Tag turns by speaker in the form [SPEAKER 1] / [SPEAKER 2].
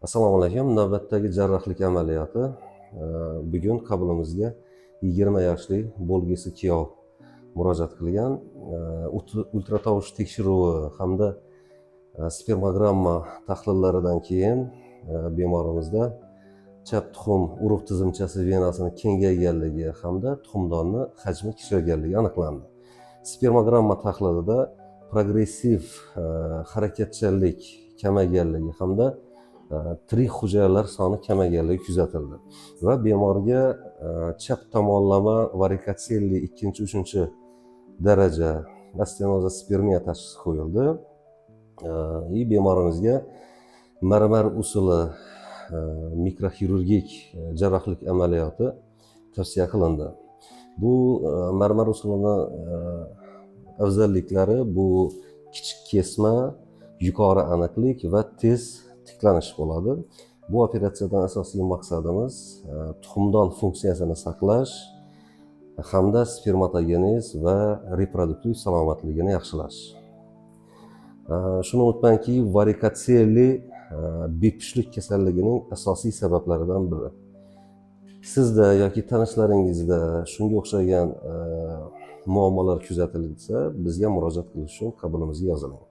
[SPEAKER 1] Assalomu alaykum. Navbatdagi jarrohlik amaliyoti. Bugun qabulimizga 20 yoshli bo'lgisi kuyov murojaat qilgan. Ultratovush tekshiruvi hamda spermogramma tahlillaridan keyin bemorimizda chap tuxum urug' tizimchasi venasini kengayganligi hamda tuxumdonni hajmi kichayganligi aniqlandi. Spermogramma tahlilida progressiv harakatchanlik kamayganligi hamda tirik hujayralar soni kamayganligi kuzatildi va bemorga chap tomonlama varikotselli 2-3 daraja astenoza spermiya tashxisi qo'yildi. Bemorimizga marmar usuli mikroxirurgik jarrohlik amaliyoti tavsiya qilindi. Bu marmar usulini afzalliklari bu kichik kesma, yuqori aniqlik va tez tiklanish bo'ladi. Bu operatsiyadan asosiy maqsadimiz tuxumdon funksiyasini saqlash hamda spermatogenez va reproduktiv salomatligini yaxshilash. Shuni unutmangki, varikotselli bepushtlik kasalligining asosiy sabablaridan biri. Sizda yoki tanishlaringizda shunga o'xshagan muammolar kuzatilsa, bizga murojaat qilish uchun qabulimizga yoziling.